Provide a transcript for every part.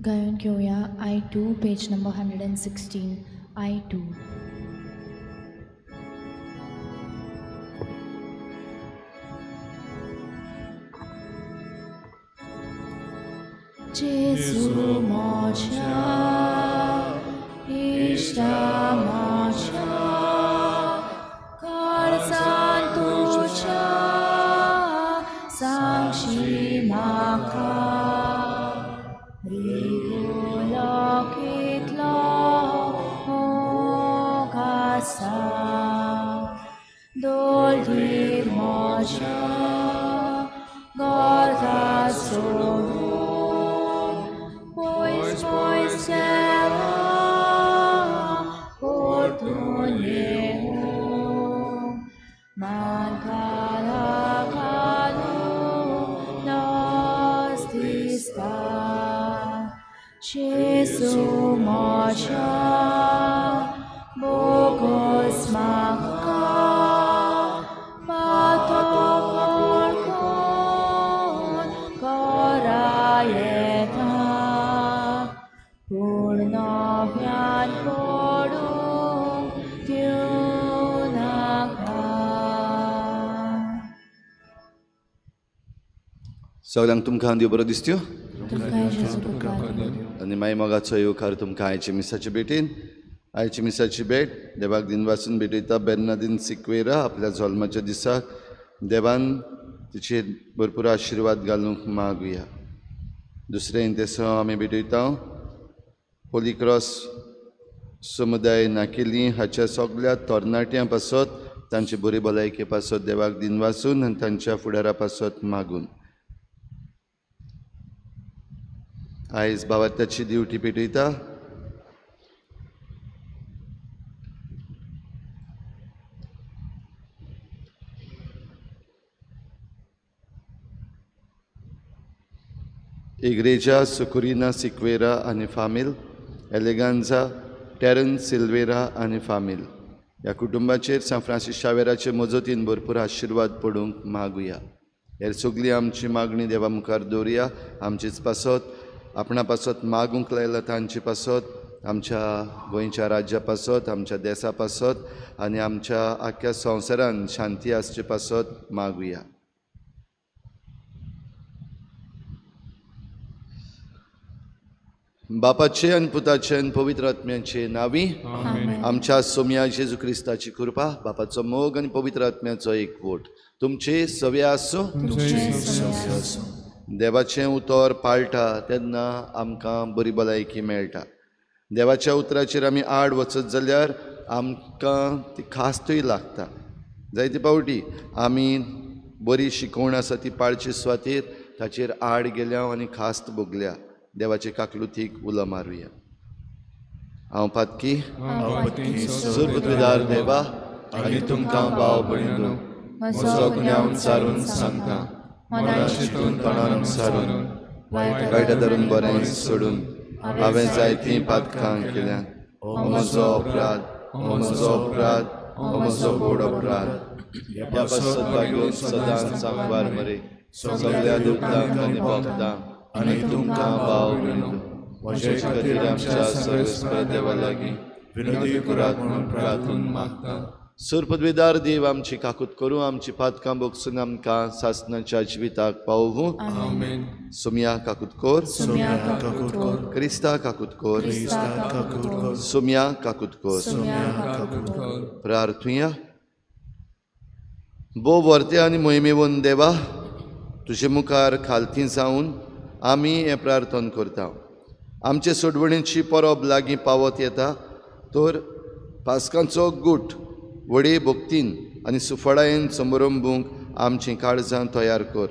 गायन घेऊया I2 page number 116 I2. Jesu mocia, Ishta mocia, Kar santucha, Sangshi maka, Rigulokitlo mogasa, Doldir mocia, Gordasoru. Pois será oportuno, mancada nos dista, Jesu mocha, bogos maka, patokon korayeta. Purnavyan podung tyunaka. सगळ्यांक तुमकां देव बरो दिसत्यो तुमकां जेजू उपकार आनी मागीर मोगाचो येवकार तुमकां आयचे मिसाचे भेटीन आयची मिसाची भेट देवाक दिन वाचून भेटयता बेर्नादीन सिक्वेरा आपल्या जल्माच्या दिसाक देवान तिचेर भरपूर आशिर्वाद घालूंक मागुया. दुसरें इंतेसो आमी भेटयता होली क्रॉस समुदाय नाकेली हाच्या सगळ्या तरणाट्यां पासत तांचे बरे भलायके पासत देवाक दिन वाचून आनी तांच्या फुडारा पासत मागून आयज भावार्थाची ड्युटी पेटयता. Igreja Sucurina Siqueira आणि फामील एलेगांजा टेरन सिल्वेरा आणि फामील ह्या कुटुंबाचेर सान फ्रांसीस शावेराचे मजतीन भरपूर आशिर्वाद पडूंक मागुया. हेर सगळी आमची मागणी देवा मुखार दवरुया. आमचीच पासत आपणा पासत मागूंक लायला तांचे पासत आमच्या गोंयच्या राज्या पासत आमच्या देशा पासत आनी आमच्या आख्या संवसारान शांती आसचे पासत मागुया. बापाचे आनी पुताचे आनी पवित्र आत्म्याचे नावी आमच्या सोम्या जेजू क्रिस्ताची कृपा बापाचो मोग आनी पवित्र आत्म्याचो एकवट तुमचे सवे आसूं. देवाचें उतर पाळटा तेन्ना आमकां बरी भलायकी मेळटा. देवाच्या उतराचेर आमी आड वचत जाल्यार आमकां ती खास्तूय लागता. जायते पावटी आमी बरी शिकवण आसा ती पाळचे सुवातेर ताचेर आड गेल्या आनी खास्त भोगल्या. देवाचे काकलुतीक उलो मारुया. हांव पातकी सुरपतविदार देवा आनी तुमकां भाव भयणो म्हजो गुन्यांव विचारून सांगता. मना चिंतून तोंडान विचारून वायट धरून बरें सोडून हांवें जायतीं पातकां केल्यात. हो म्हजो अपराध हो म्हजो अपराध हो म्हजो व्हड अपराध. ह्या पासत घेवन सदांच सांगवार मरे सगळ्या दुखदांक आनी भोगदांक आनी तुमकां भाव भयणो म्हजे खातीर आमच्या सर्वेस्पर देवा लागीं विनंती करात म्हणून प्रार्थून मागता. सुरपतविदार देव आमची काकूत करूं आमची पातकां भोगसून आमकां सासणाच्या जिविताक पावूं. आमेन. सोम्या काकूत कोर क्रिस्ता काकूत कोर सोम्या काकूत कोर. प्रार्थुया. बो वर्ते आनी मोहिमेवून देवा तुजे मुखार खालती जावन आमी हें प्रार्थन करता. आमचे सोडवणेची परब लागीं पावत येता तर पास्कांचो गूट व्हडे भक्तीन आनी सुफळायेन समारंभूंक आमचीं काळजां तयार कर.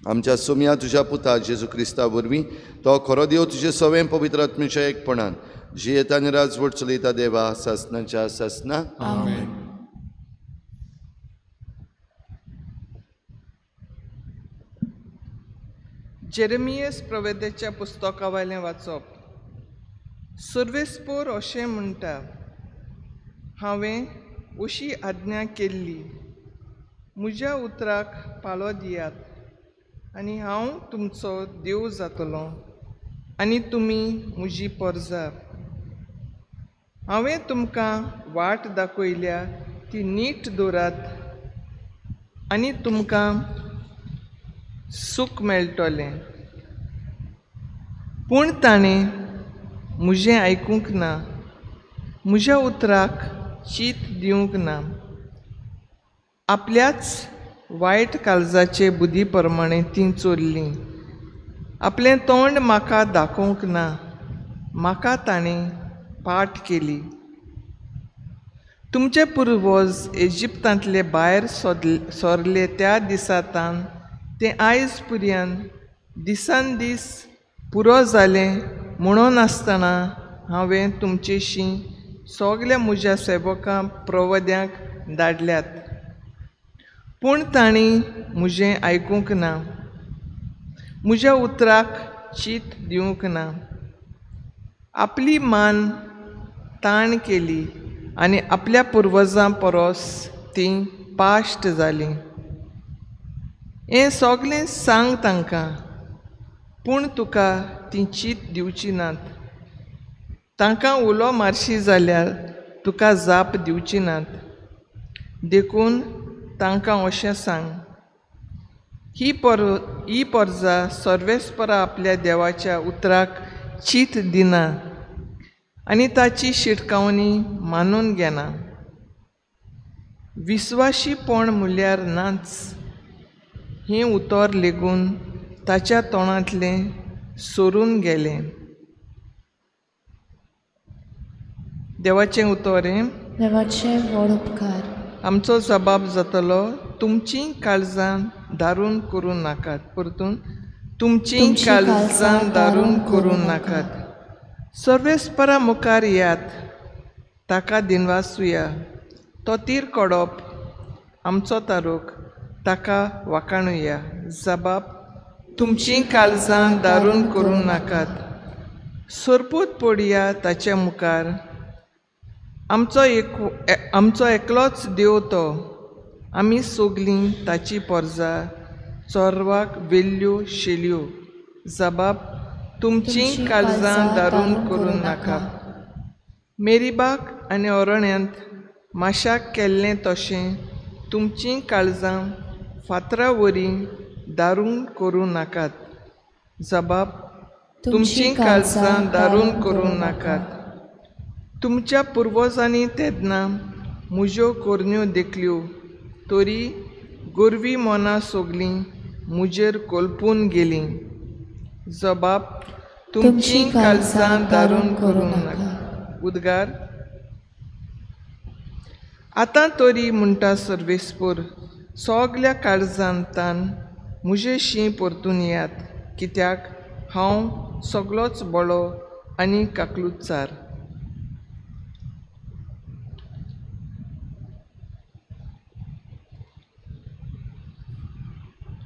आमच्या सोम्या तुज्या पुता जेजू क्रिस्ता वरवीं तो खरो देव तुजे सवें पवित्र आत्म्याच्या एकपणान जियेता आनी राजवट चलयता देवा सासणाच्या सासना. आमेन. जेरेमियस प्रवेदेच्या पुस्तका वयलें वाचप. सर्वेस्पोर अशें म्हणटा हांवें अशी आज्ञा केल्ली म्हज्या उतराक पाळो दियात आनी हांव तुमचो देव जातलों आनी तुमी म्हजी परजा. हांवें तुमकां वाट दाखयल्या ती नीट दवरात आनी तुमकां सूख मेळटलें. पूण ताणें म्हजें आयकूंक ना, म्हज्या उतराक चीत दिवंक ना. आपल्याच वायट काळजाचे बुदी प्रमाणें तीं चोरलीं. आपलें तोंड म्हाका दाखोवंक ना, म्हाका ताणें पाट केली. तुमचे पुर्वज इजिप्तांतले भायर सोरले त्या दिसांतान ते आयज पर्यंत दिसान दीस पुरो जालें म्हणून आसतना हांवें तुमचेशीं सगल्या म्हज्या सेवकां प्रवद्यांक धाडल्यात. पूण तांणी म्हजें आयकूंक ना, म्हज्या उतराक चीत दिवंक ना. आपली मान ताण केली आनी आपल्या पुर्वजां परस तीं पाश्ट जालीं. हें सगलें सांग तांकां, पूण तुका तीं चीत दिवची नात. तांकां उलो मारशी जाल्यार तुका जाप दिवची नात. देखून तांकां अशें सांग, ही परजा सर्वेस्परा आपल्या देवाच्या उतराक चीत दिना आनी ताची शिटकावणी मानून घेना. विस्वाशीपण म्हणल्यार नाच. हें उतर लेगून ताच्या तोंडांतलें सोरून गेलें. देवाचें उतर हें. देवाचे व्हड उपकार. आमचो जबाब जातलो, तुमचीं काळजां दारून करूं नाकात. परतून तुमचीं काळजां दारून करूं नाकात. सर्वेस्परा मुखार यात, ताका दिनवासुया. तो तीर कोडप आमचो तारूक, ताका वाखाणुया. जबाब, तुमचीं काळजां दारून करूं नाकात. सोरपूत पडया ताच्या मुखार. आमचो एकलोच देव तो. आमी सोगलीं ताची परजा चोरवाक वेल्ल्यो शेल्यो. जबाब, तुमचीं काळजां दारून करूं नाका. मेरीबाक आनी अरण्यांत माशाक केल्लें तशें तुमचीं काळजां फातरा वरीं दारून करूं नाकात. जबाब, तुमचीं काळजां दारून करूं नाकात. तुमच्या पुर्वजांनी तेदना म्हज्यो कोरन्यो देखल्यो, तरी गोरवीं मनां सोगलीं म्हजेर कोलपून गेलीं. जबाब, तुमचीं काळजां दारून करूं नाका. उद्गार. आतां तरी म्हणटा सर्वेस्पर, सगल्या काळजांतान म्हजेशीं परतून यात, कित्याक हांव सगलोच बळो आनी काकलुचार.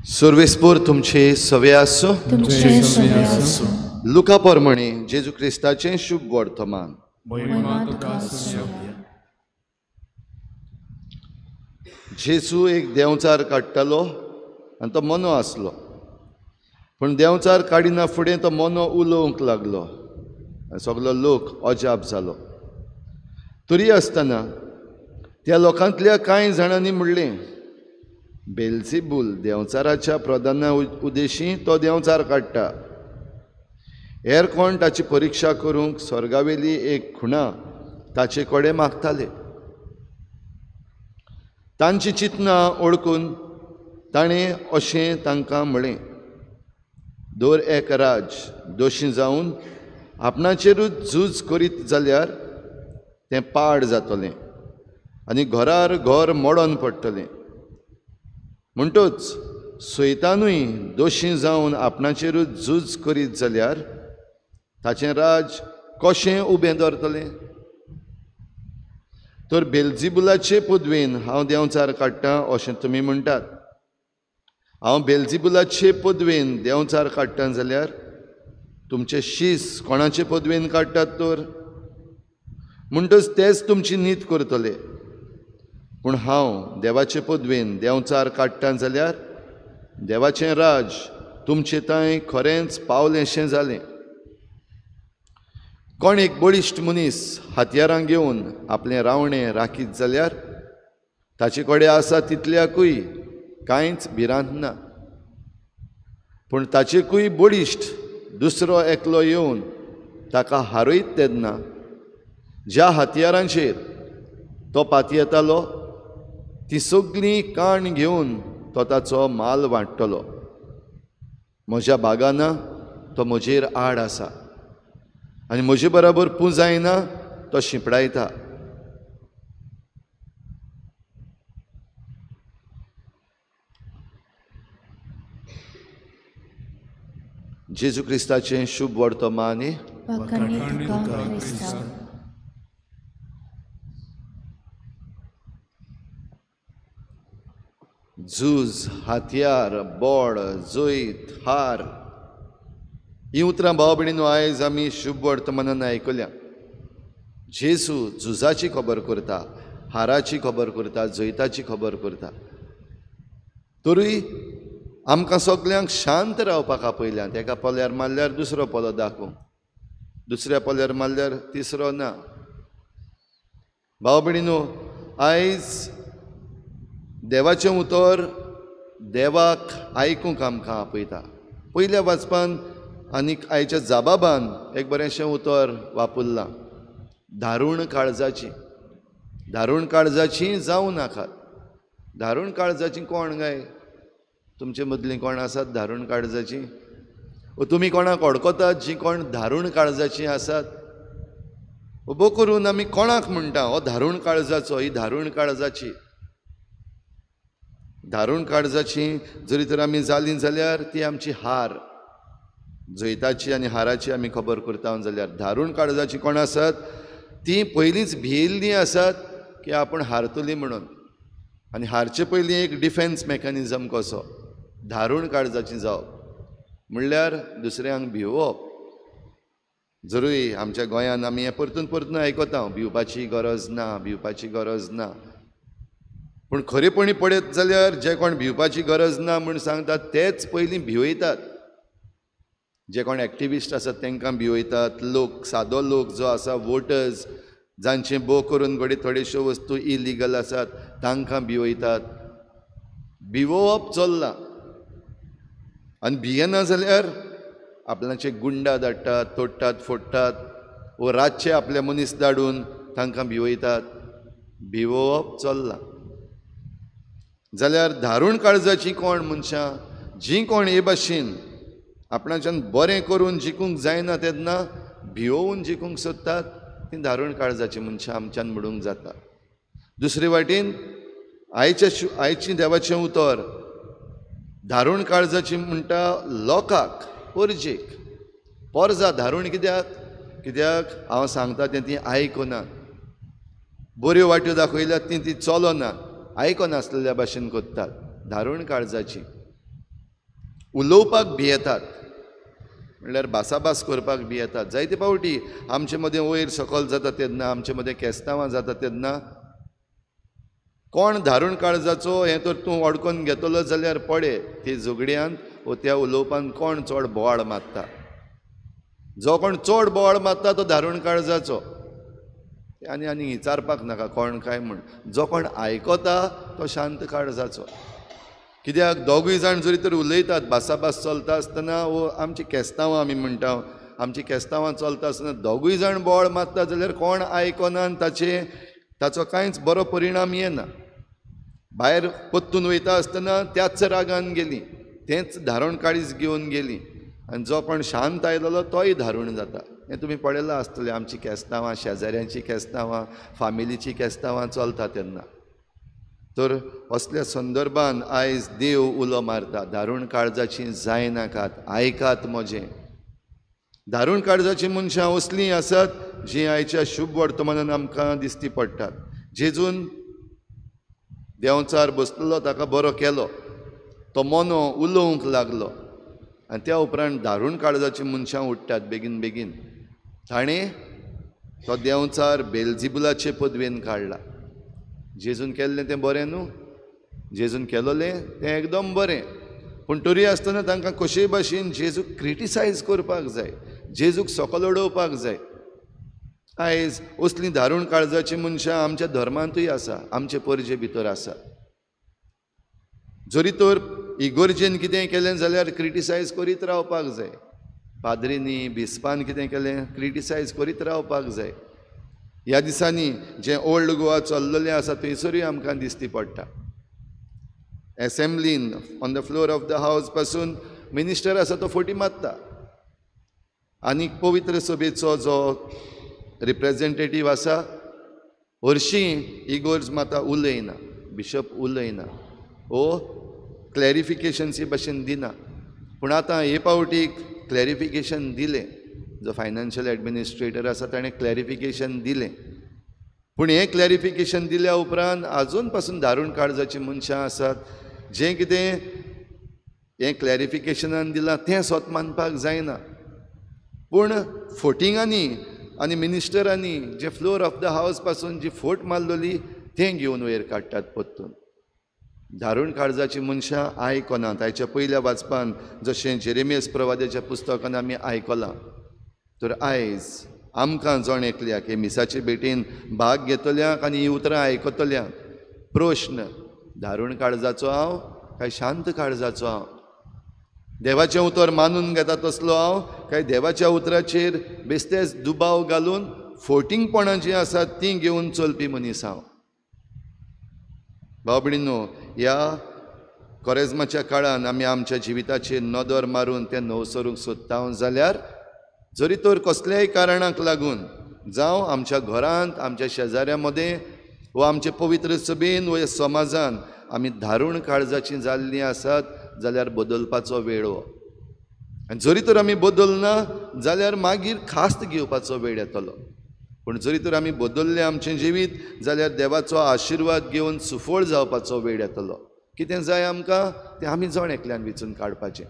सर्वेस्पर तुमचे सवे आसो. तुमचे सवे आसूं. लुका पोरमणी जेजू क्रिस्ताचें शुभ वर्तमान. महिमा तुका सद्या. जेजू एक देंवचार काडटालो आनी तो मनो आसलो. पूण देंवचार काडिना फुडें तो मनो उलोवंक लागलो आनी सगलो लोक अजाप जालो. तरी आसतना त्या लोकांतल्या कांय जाणांनी म्हणलें, बेल्झेबूल देंवचाराच्या प्रधाना उद्देशीं तो देंवचार काडटा. हेर कोण ताची परिक्षा करूंक स्वर्गावेली एक खुणा ताचे कडेन मागताले. तांची चिंतना ओळखून ताणें अशें तांकां म्हळें, दर एक राज दोशी जावन आपणाचेरूच झूज करीत जाल्यार तें पाड जातलें आनी घरार घर मोडोन पडटलें. म्हणटूच सैतानूय दोशी जावन आपणाचेरूच झूज करीत जाल्यार ताचें राज कशें उबें दवरतलें. तर बेल्झेबुलाचे पदवेन हांव देंवचार काडटां अशें तुमी म्हणटात. हांव बेल्झेबुलाचे पदवेन देंवचार काडटां जाल्यार तुमचे शीस कोणाचे पदवेन काडटात तर? म्हणटच तेच तुमची नीत करतले. पूण हांव देवाचे पदवेन देंवचार काडटां जाल्यार देवाचें राज तुमचे थंय खरेंच पावलेंशें जालें. कोण एक बळिश्ट मनीस हातयारां घेवन आपलें रावणें राखीत जाल्यार ताचे कडेन आसा तितल्याकूय कांयच भिरांत ना. पूण ताचेकूय बळिश्ट दुसरो एकलो येवन ताका हारयत तेन्ना ज्या हातयारांचेर तो पातयेतालो ती सगळीं काण घेवन तो ताचो माल वांट्टलो. म्हज्या बागाना तो म्हजेर आड आसा आनी म्हजे बराबर पुंजायना तो शिंपडायता. जेजू क्रिस्ताचें शुभ वर्तमान वखणी तुका क्रिस्ता. झूज, हातयार, बोड, जोईत, हार ही उतरां भाव भयणीनो आयज आमी शुभ वर्तमानान आयकल्या. जेजू झुजाची खबर करता, हाराची खबर करता, जोईताची खबर करता. तरूय आमकां सगल्यांक शांत रावपाक आपयल्या. एका पोल्यार मारल्यार दुसरो पोलो दाखोवंक, दुसऱ्या पोल्यार मारल्यार तिसरो ना. भाव भयणीनो, आयज देवाचें उतर देवाक आयकूंक आमकां आपयता. पयल्या वाचपान आनीक आयच्या जाबाबान एक बरेंशें उतर वापरलां. दारूण काळजाची. दारूण काळजाची जावं नाकात. दारूण काळजाची कोण काय? तुमचे मदलीं कोण आसात दारूण काळजाची? तुमी कोणाक वळखतात जीं कोण दारूण काळजाची आसात? उबो करून आमी कोणाक म्हणटा हो दारूण काळजाचो, ही दारूण काळजाची. दारूण काळजाची जरी तर आमी जालीं जाल्यार ती आमची हार. जोईताची आनी हाराची आमी खबर करता जाल्यार दारूण काळजाची कोण आसात? ती पयलींच भियेल्लीं आसात की आपूण हारतलीं म्हणून. आनी हारचे पयलीं एक डिफेन्स मेकॅनिजम कसो दारूण काळजाची जावप म्हणल्यार दुसऱ्यांक भिवप. जरूय आमच्या गोंयांत आमी हें परतून परतून आयकता भिवपाची गरज ना, भिवपाची गरज ना. पूण खरेपणी पळयत जाल्यार जे कोण भिवपाची गरज ना म्हूण सांगतात तेच पयलीं भिवयतात. जे कोण एक्टिविस्ट आसात तांकां भिवयतात. लोक, सादो लोक जो आसा, वोटर्स जांचे भोव करून घडये थोड्योश्यो वस्तू इलिगल आसात तांकां भिवयतात. भिवोवप चल्लां. आनी भियेना जाल्यार आपणाचे गुंडा धाडटात, तोडटात, फोडटात, वो रातचे आपले मनीस धाडून तांकां भिवयतात. भिवोवप चल्लां. जाल्यार दारूण काळजाची कोण मनशां जीं कोण हे भाशेन आपणाच्यान बरें करून जिखूंक जायना तेन्ना भिवून जिखूंक सोदतात तीं दारूण काळजाची मनशां आमच्यान म्हणूंक जाता. दुसरे वाटेन आयची देवाचें उतर दारूण काळजाची म्हणटा लोकाक, परजेक. परजा दारूण कित्याक? कित्याक हांव सांगता तें तीं आयकनात. बऱ्यो वाट्यो दाखयल्यात तीं चलोना, आयकनासलेल्या भाशेन कोत्तात. दारूण काळजाची. उलोवपाक भियेतात म्हणल्यार भासाभास करपाक भियेतात. जायते फावटी आमचे मदें वयर सकयल जाता तेन्ना, आमचे मदें केस्तांवां जाता तेन्ना कोण दारूण काळजाचो हें तर तूं वडकोन घेतलो जाल्यार पळय ते झगड्यांत वो त्या उलोवपान कोण चड बोवाळ मारता. जो कोण चड बोवाळ मारता तो दारूण काळजाचो. आनी आनी विचारपाक नाका कोण काय म्हूण. जो कोण आयकता तो शांत काळजाचो. कित्याक दोगूय जाण जरी तर उलयतात, भासाभास चलता आसतना वो आमची केस्तांवां आमी म्हणटा, आमची केस्तांवां चलता आसतना दोगूय जाण बोवाळ मारता जाल्यार कोण आयकना आनी ताचो कांयच बरो परिणाम येना. भायर पत्तून वयता आसतना त्याच रागान गेलीं, तेंच दारूण काळीज घेवन गेलीं आनी जो कोण शांत आयलोलो तोय दारूण जाता. हें तुमी पळयलां आसतलें. आमची केस्तांवां, शेजाऱ्यांची केस्तांवां, फामिलीची केस्तांवां चलता तेन्ना. तर असल्या संदर्भान आयज देव उलो मारता दारूण काळजाची जायनाकात, आयकात म्हजें. दारूण काळजाची मनशां असलीं आसात जीं आयच्या शुभ वर्तमानान आमकां दिश्टी पडटात. जेजून देंवचार बसलेलो ताका बरो केलो, तो मोनो उलोवंक लागलो आनी त्या उपरांत दारूण काळजाची मनशां उठटात बेगीन बेगीन. ताणें तो देंवचार बेलजिबुलाचे पदवेन काडला. जेजून केल्लें तें बरें न्हू? जेजून केलोलें तें एकदम बरें. पूण तरी आसतना तांकां कशेय भाशेन जेजूक क्रिटिसायज करपाक जाय, जेजूक सकयल उडोवपाक जाय. आयज असली धारूण काळजाची मनशां आमच्या धर्मांतूय आसा, आमचे परजे भितर आसा. जरी तर इगोर्जेन कितें केलें जाल्यार क्रिटिसायज करीत रावपाक जाय. पाद्रींनी बिस्पान कितें केलें क्रिटिसायज करीत रावपाक जाय. ह्या दिसांनी जें ओल्ड गोवा चल्लेलें आसा थंयसरूय आमकां दिश्टी पडटा. एसेंब्लीन on the floor of the house पासून मिनिस्टर आसा तो फटी मारता आनी पवित्र सभेचो जो रिप्रेझेंटेटीव आसा हरशीं इगोर्ज माता उलयना, बिशप उलयना, ओ क्लॅरिफिकेशन्स हे भाशेन दिना. पूण आतां हे पावटीक क्लॅरिफिकेशन दिलें. जो फायनान्शियल एडमिनिस्ट्रेटर आसा ताणें क्लॅरिफिकेशन दिलें. पूण हें क्लॅरिफिकेशन दिल्या उपरांत आजून पासून धारूण काळजाची मनशां आसात जें कितें हें क्लॅरिफिकेशनान दिलां तें स्वत मानपाक जायना. पूण फोटिंगांनी आनी मिनिस्टरांनी जे फ्लोर ऑफ द हावस पासून जी फोट मारलेली तें घेवन वयर काडटात परतून. धारूण काळजाची मनशां आयकनात. आयच्या पयल्या वाचपान जशें जेरेमियास प्रवाद्याच्या पुस्तकान आमी आयकलां, तर आयज आमकां जण एकल्याक हे मिसाचे भेटेन भाग घेतल्यांक आनी ही उतरां आयकतल्यांक प्रश्न, धारूण काळजाचो हांव काय शांत काळजाचो हांव? देवाचें उतर मानून घेता तसलो हांव काय देवाच्या उतराचेर बेस्तेच दुबाव घालून फोटिंगपणां जीं आसात तीं घेवन चलपी मनीस हांव? भाव भयणींनो, ह्या कोरेजमाच्या काळान आमी आमच्या जिविताचेर नदर मारून तें नवसरूंक सोदता जाल्यार जरी तर कसल्याय कारणाक लागून जावं आमच्या घरांत, आमच्या शेजाऱ्या मदें वा आमचे पवित्र सभेन वा समाजान आमी धारूण काळजाचीं जाल्लीं आसात जाल्यार बदलपाचो वेळ हो. आनी जरी तर आमी बदलना जाल्यार मागीर खास्त घेवपाचो वेळ येतलो. पूण जरी तर आमी बदललें आमचें जिवीत जाल्यार देवाचो आशिर्वाद घेवन सुफळ जावपाचो वेळ येतलो. कितें जाय आमकां तें आमी जण एकल्यान वेंचून काडपाचें.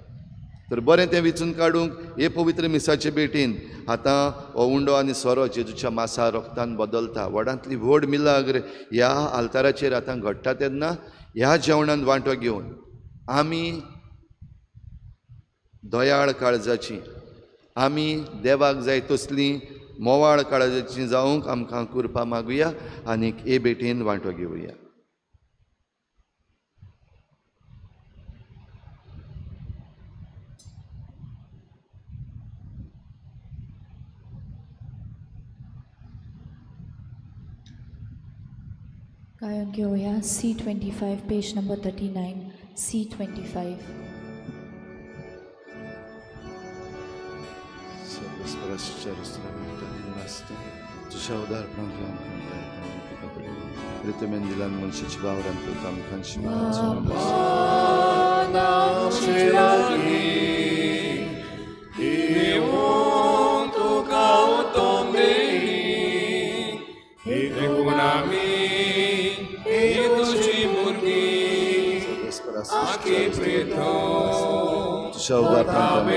तर बरें तें वेंचून काडूंक हे पवित्र मिसाचे भेटीन आतां हो उंडो आनी सोरो जेजूच्या मासा रोगतान बदलता. व्हडांतली व्हड मिलाग्र ह्या आल्ताराचेर आतां घडटा तेन्ना ह्या जेवणांत वांटो घेवन आमी दयाळ काळजाची, आमी देवाक जाय तसलीं मोवाळ काळजाची जावंक आमकां कृपा मागुया आनीक हे भेटेन वांटो घेवया. गायन घेऊया C25 पेज नंबर 39. C25. तुझ्या उदाहरणांत रितमेन दिलान मनशाची वावरांत आमकां तुझ्या उदाहरणांत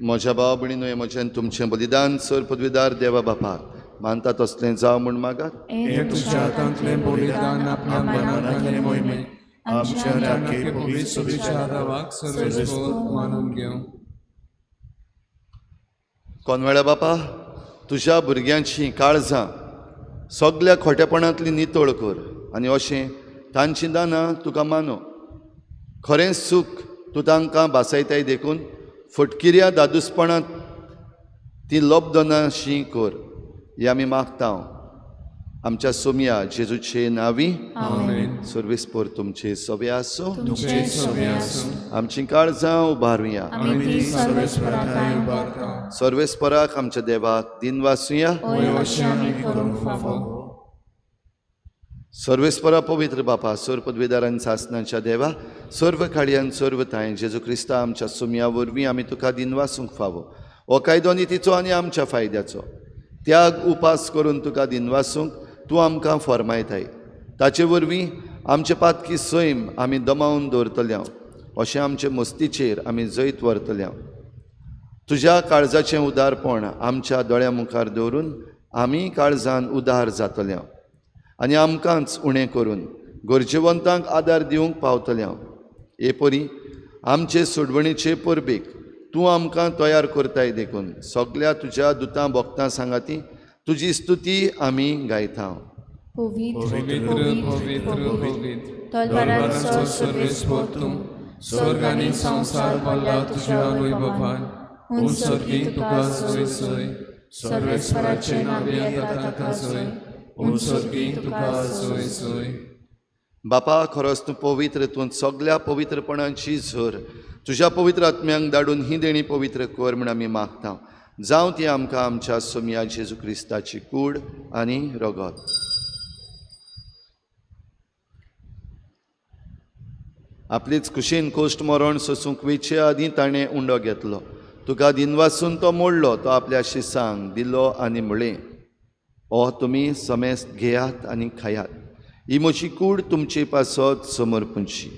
म्हज्या भाव भयणीनो, म्हजें तुमचें बलिदान सर पदवीदार देवा बापाक मानता तसलें जावं म्हूण मागात. तुझ्या हातांतलें बलिदान आपल्या मनांतले मोहिमेंत आमच्या राखे पवित्र सभेच्या आदाराक सर्वस्व मानून घेवं. कोनवेळा बापा, तुज्या भुरग्यांची काळजां सगळ्या खोटेपणांतली नितळ कर आनी अशें तांची दानां तुका मानो. खरें सूख तूं तांकां भासायताय देखून फटकिऱ्या दादूसपणांत ती लबदनाशी कर. हें आमी मागता आमच्या सोम्या जेजूचे नांवी. सर्वेस्पर तुमचे सवे आसूं. आमची काळजां उबारुया. सर्वेस्पराक आमच्या देवाक दिन वासुया. सर्वेस्परा पवित्र बापा सर्व पदवीदारांनी सासनाच्या देवा सर्व काळयान सर्व थाय जेजू क्रिस्ता आमच्या सुमया वरवीं आमी तुका दिनवासूंक फावो हो कायदो नितीचो आनी आमच्या फायद्याचो त्याग उपास करून तुका दिनवासूंक तूं आमकां फरमायताय ताचे वरवीं आमचे पातकी सैम आमी दमावन दवरतल्या अशें आमचे मस्तीचेर आमी जैत व्हरतल्या तुज्या काळजाचें उदारपण आमच्या दोळ्या मुखार दवरून आमी काळजान उदार जातल्या आनी आमकांच उणें करून गरजेवंतांक आदार दिवंक पावतल्या हे परी आमचे सोडवणीचे परबेक तूं आमकां तयार करताय देखून सगळ्या तुज्या दुतां भक्तां सांगाती तुजी स्तुती आमी गायता तलवारांचो सर्वेस्पर तूं स्वर्ग आनी संसार पडला तुज्या वैभवान उंचरगी तुका सोय सोय सर्वेस्पराचे नावे येता ताका सोय उंचरगी तुका सोय सोय बापा खरोच तूं पवित्र तूं सगळ्या पवित्रपणाची झर तुज्या पवित्र आत्म्यांक धाडून ही देणी पवित्र कर म्हण आमी मागता जावं ती आमकां आमच्या सोमया जेजू क्रिस्ताची कूड आनी रगत आपलीच कुशीन कोश्ट मरण सोसूंक वेचे आदीं ताणें उंडो घेतलो तुका दिनवासून तो मोडलो तो आपल्या शिसांक दिलो आनी म्हळें ओ तुमी समेस्त घेयात आनी खायात ही म्हजी कूड तुमचे पासत समर्पूंची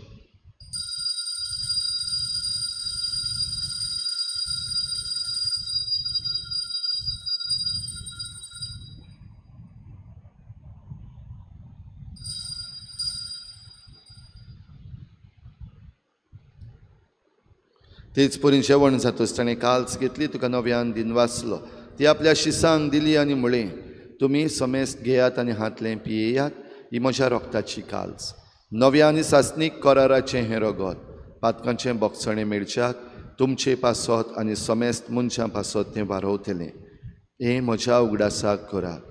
तेच परी जेवण जातच ताणें काल्स घेतली तुका नव्यान दिनवासलो ती आपल्या शिसांक दिली आनी म्हळें तुमी समेस्त घेयात आनी हातलें पियेयात ही म्हज्या रोगताची काल्स नव्या आनी सासनीक कराराचें हें रगत पातकांचें बोगसणें मेळच्याक तुमचे पासत आनी समेस्त मनशां पासत तें वारवतलें हें म्हज्या उगडासाक करात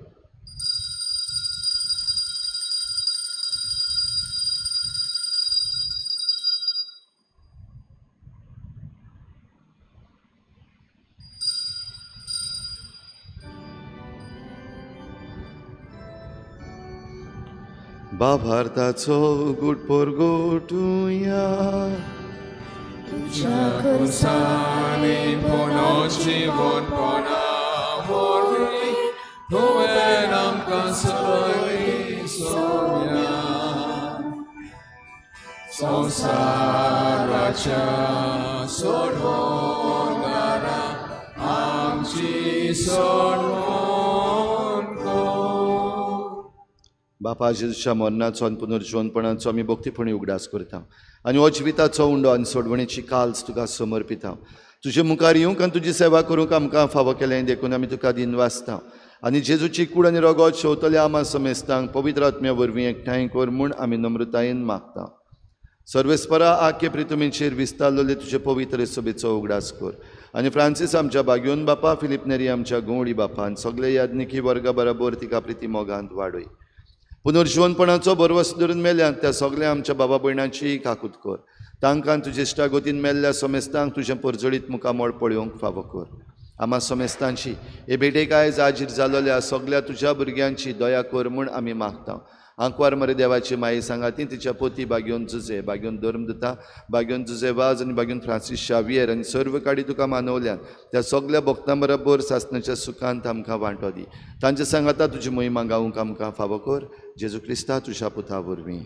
बाभारताचो गुटपोर गोटुया तुझ्या खुर्सानी पोनोची बोनपोना वरवीं तुवें आमकां सोय सोम्या संवसाराच्या सोडवणदारा आमची सोडवण बापा जेजूच्या मरणाचो आनी पुनर्जीवनपणाचो आमी भक्तीपणी उगडास करता आनी हो जिविताचो उंडो आनी सोडवणेची काल्स तुका समर्पिता तुजे मुखार येवंक आनी तुजी सेवा करूंक आमकां फावो केलें देखून आमी तुका दिन वाचता आनी जेजूची कूड आनी रगत शेवतल्या आमा समेस्तांक पवित्र आत्म्या वरवीं एकठांय कर म्हूण आमी नम्रतायेन मागता सर्वेस्परा आख्ये प्रितुमेचेर विस्तारलेले तुजे पवित्र सभेचो उगडास कर आनी फ्रांसीस आमच्या बागयोन बापा फिलिप नेरी आमच्या गोवडी बापा आनी सगळे याज्ञिकी वर्गा बरोबर तिका प्रिती मोगांत वाडय पुनर्जीवनपणाचो बरवस धरून मेल्यात त्या सगळ्या आमच्या बाबा भयणांची काकूत कर तांकां तुजे इश्टागोतीन मेल्ल्या समेस्तांक तुजें परजळीत मुखामोळ पळोवंक फावो कर आमा समेस्तांची हे भेटेक आयज हाजीर जालोल्या सगळ्या तुज्या भुरग्यांची दया कर म्हूण आमी मागता आंकवार मरे देवाची माई सांगाती तिच्या पोती बागयोन जुजे बागयोन धर्मदुता बागयोन जुजे वाज आनी बागयोन फ्रांसीस शावियर आनी सर्व काडी तुका मानवल्यान त्या सगळ्या भक्तां बरोबर सासणाच्या सुखांत आमकां वांटो दी तांचे सांगाता तुजी मोहिमा गावूंक आमकां फावो कर जेजू क्रिस्ता तुज्या पुता वरवीं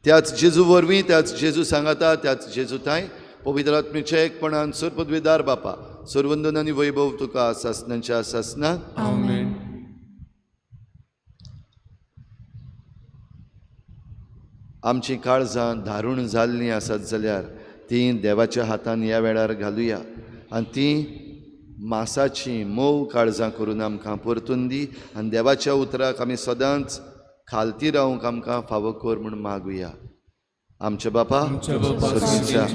त्याच जेजू वरवीं त्याच जेजू सांगाता त्याच जेजू थाय पवित्र आत्मेच्या एकपणान सर्वपदवीदार बापा सर्वंदन आनी वैभव तुका सासणाच्या सासनाक आमेन आमची काळजां धारूण जाल्लीं आसात जाल्यार ती देवाच्या हातान ह्या वेळार घालुया आनी ती मासाची मोव काळजां करून आमकां परतून दी आनी देवाच्या उतराक आमी सदांच खालती रावंक आमकां फावो कर म्हूण मागुया आमचे बापा स्वर्गीच्या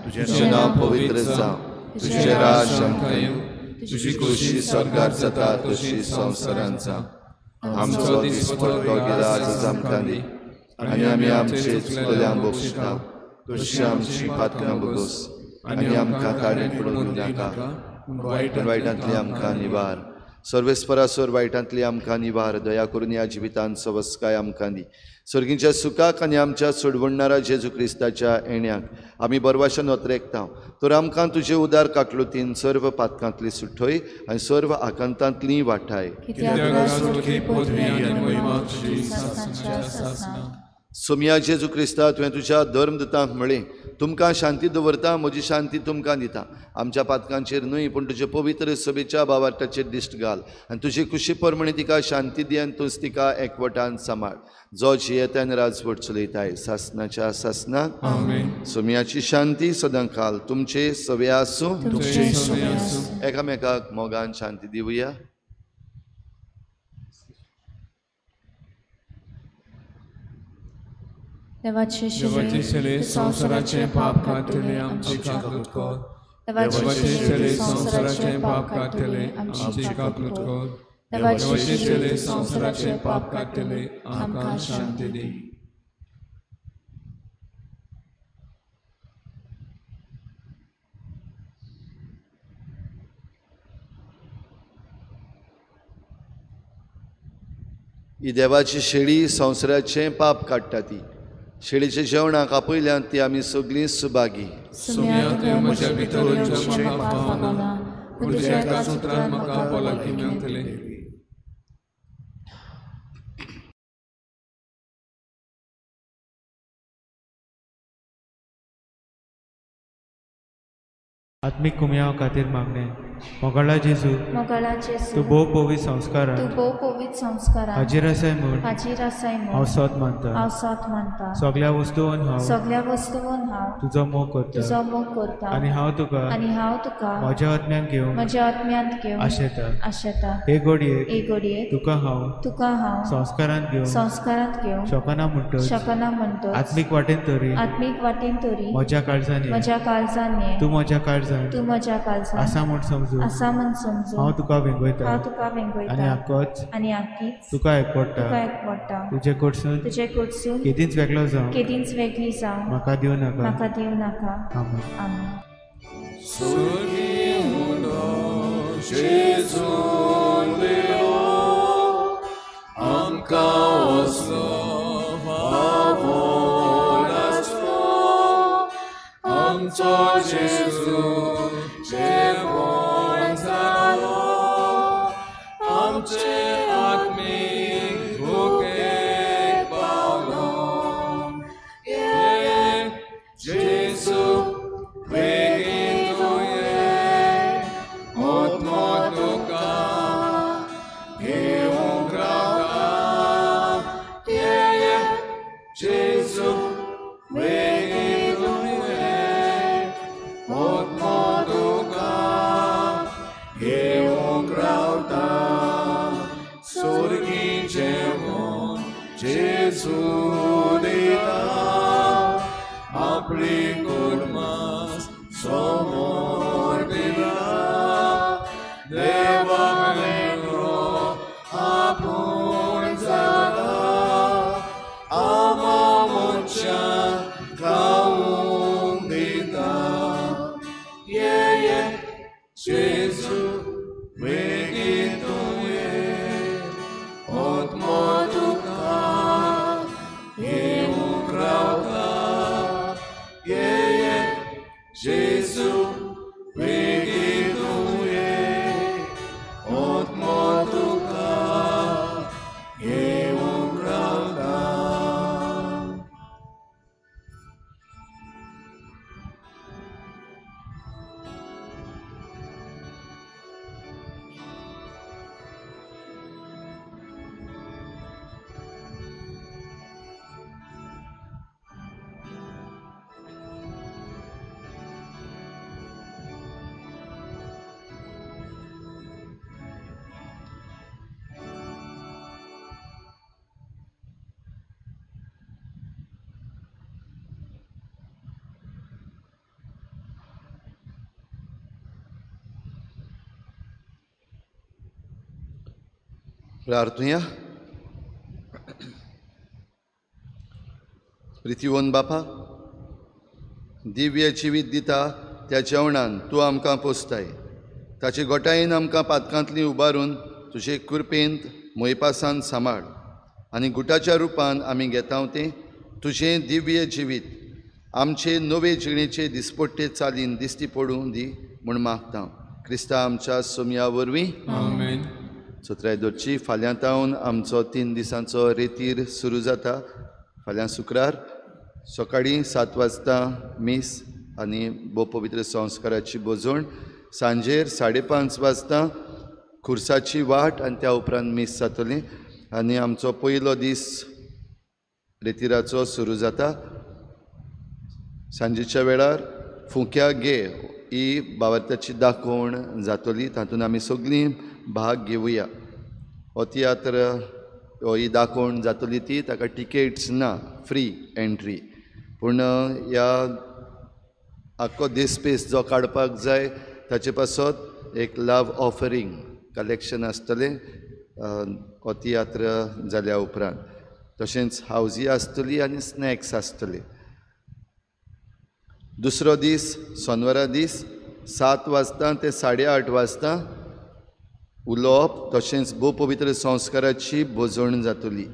तुजें नांव पवित्र जावं तुजें राज आमकां येवं तुजी खोशी स्वर्गार जाता तशी संवसारांत जावं आमचो दिसपट्टो गेला आज आमकां दी आनी आमी आमचे चुकल्यांक बक्षिता तशी आमची पातकां बगोस आनी आमकां काडीन पडूंक नाका वायटांतली आमकां निवार सर्वेस्परासोर वायटांतली आमकां निवार, दया करून ह्या जिवितांत सवस्काय आमकां दी. सर्गीच्या सुखाक आनी आमच्या सोडवणारा जेजू क्रिस्ताच्या येण्याक आमी बरवाशेन वत्रेकता. तर आमकां तुजे उदार काकलुतीन सर्व पातकांतली सुटय आनी सर्व आकांतांतली वाटाय. सोम्या जेजू क्रिस्ता, तुवें तुज्या धर्मदूतांक म्हळें, तुमकां शांती दवरता, म्हजी शांती तुमकां दिता. आमच्या पातकांचेर न्हय पूण तुजे पवित्र सभेच्या भावार्थाचेर दिश्ट घाल आनी तुजी खुशी परमणी तिका शांती दी आनी तूंच तिका एकवटान सांबाळ. जो जियेत्यान राजवट चलयताय सासनाच्या सासनाक. सोम्याची शांती सदां काल तुमचे सवे आसूं. एकामेकाक मोगान शांती दिवया. देवाचे शेले संसाराचे पाप काढले आमची काकूट कर. देवाचे शेले संसाराचे पाप काढले आमची काकूट कर. देवाचे शेले संसाराचे पाप काढले आमकां शांती दी. ही देवाची शेळी संसाराचे पाप काडटा ती. शेळीच्या जेवणाक आपयल्यांत ती आमी सगळीं सुभागी. म्हज्या भितर तुज्या कासूत्रान म्हाका भलायकी मेळटली. आत्मिक कुमयाव खातीर मागणे. मोगाळा जेजू, तूं भोव पवित्र संस्कारांत हाजीर आसाय म्हूण हांव सत मानता. सगळ्या वस्तूंत हांव तुजो मोग करता आनी हांव तुका म्हज्या आत्म्यान घेवन आशेता. हे घडयेक तुका हांव संस्कारांत घेवन शकना म्हणटच आत्मीक वाटेन तरी म्हज्या काळजांनी तूं म्हज्या काळजांत आसा म्हूण समजून हांव तुका वेंगयता आनी आख्खीच तुका एकवटा. तुजे कडसून केदींच वेगळो जावं म्हाका दिवं नाका. आमेन. प्रार्थुया. प्रितीवन बापा, दिव्य जिवीत दिता त्या जेवणान तूं आमकां पोसताय. ताचे गोठायेन आमकां पातकांतली उबारून तुजे कृपेंत मोयपासान सांबाळ आनी गुटाच्या रुपान आमी घेता तें तुजें दिव्य जिवीत आमचे नवे जिणेचे दिसपट्टे चालीन दिश्टी पडूं दी म्हूण मागता क्रिस्ता आमच्या सोमया वरवीं आमेन. सत्रायदोरची फाल्यां तावन आमचो 3 दिसांचो रेतीर सुरू जाता. फाल्यां शुक्रार सकाळीं 7 वाजता मीस आनी भोव पवित्र संस्काराची बोजवण. सांजेर 5:30 वाजता खुर्साची वाट आनी त्या उपरांत मीस जातली आनी आमचो पयलो दीस रेतिराचो सुरू जाता. सांजेच्या वेळार फुंक्या गे ही भावार्थाची दाखोवण जातली. तातूंत आमी सगळीं भाग घेवया. हो तियात्र हो ही दाखोवण जातली ती ताका टिकेट्स ना, फ्री एंट्री. पूण ह्या आख्खो दिसपेस जो काडपाक जाय ताचे पासत एक लव ऑफरींग कलेक्शन आसतलें हो तियात्र जाल्या उपरांत. तशेंच हावजी आसतली आनी स्नॅक्स आसतले. दुसरो दीस सोनवारा दीस 7 वाजता ते 8:30 वाजता उलोवप तशेंच भोव पवित्र संस्काराची बोजवण जातली.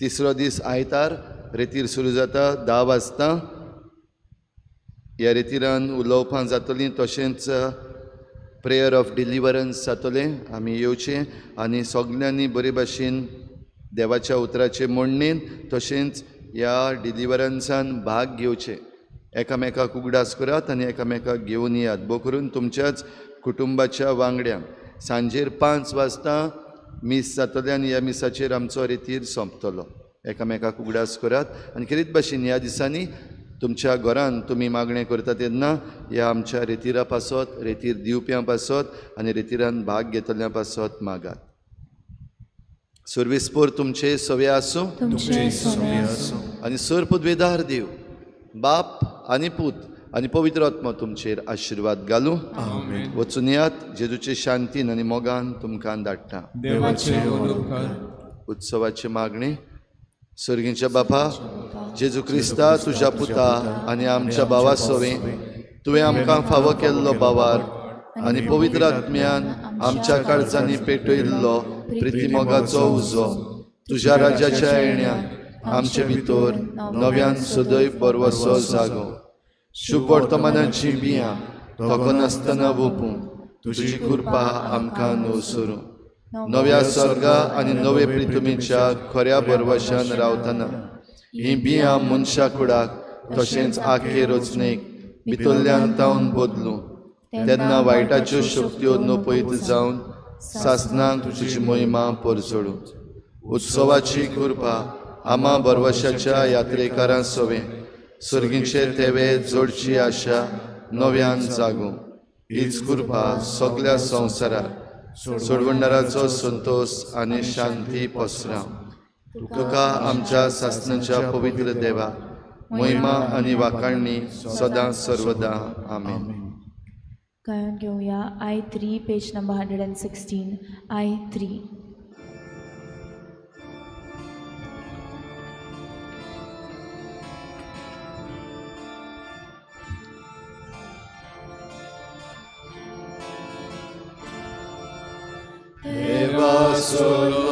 तिसरो दीस आयतार रेतीर सुरू जाता 10 वाजता. ह्या रेतिरान उलोवपां जातलीं तशेंच प्रेयर ऑफ डिलिव्हरन्स जातलें. आमी येवचें आनी सगल्यांनी बरे भाशेन देवाच्या उतराचे मोडणेन तशेंच ह्या डिलिव्हरन्सान भाग घेवचे. एकामेकाक उगडास करात आनी एकामेकाक घेवन येयात. भोव करून तुमच्याच कुटुंबाच्या वांगड्यांक. सांजेर 5 वाजता मीस जातले आनी ह्या मिसाचेर आमचो रेतीर सोंपतलो. एकामेकाक उगडास करात आनी खेरीत भाशेन ह्या दिसांनी तुमच्या घरान तुमी मागणें करता तेन्ना ह्या आमच्या रेतिरा पासत, रेतीर दिवप्यां पासत आनी रेतिरान भाग घेतल्या पासत मागात. सर्वेस्पोर तुमचे सवे आसूं आनी सर पदवेदार देव बाप आनी पूत आनी पवित्र आत्मा तुमचेर आशिर्वाद घालूं. वचून येयात. जेजूचे शांतीन आनी मोगान तुमकां धाडटा. उत्सवाची मागणी. सर्गीच्या बापा जेजू क्रिस्ता तुज्या पुता आनी आमच्या भावा सोवे तुवें आमकां फावो केल्लो बावार आनी पवित्र आत्म्यान आमच्या काळजांनी पेटयल्लो प्रितीमोगाचो उजो तुज्या राजाच्या येण्याक आमचे भितर नव्यान सदैव बरवसो जागो. शुभ वर्तमानाची बियां थोको नासतना ओपूं तुजी कृपा आमकां नुसरू. नव्या स्वर्गा आनी नवे प्रितुमेच्या खऱ्या बरवशान रावतना ही बियां मनशा कुडाक तशेंच आखे रचनेक भितरल्यान तावन बदलूं. तेन्ना वायटाच्यो शक्त्यो नपयत जावन सासनाक तुजी मोहिमा परचडूं. उत्सवाची कृपा आमा बरवशाच्या यात्रेकारां सोवे सर्गीचे तेवे जोडची आशा नव्यान जागूं. हीच कृपा सगळ्या संवसाराक सोडवणाराचो संतोष आनी शांती पसराव. तुका आमच्या सासणाच्या पवित्र देवा महिमा आनी वाखाणणी सदां सर्वदा. आमेन. गायन घेऊया I3 page number 116. I3. Eva solo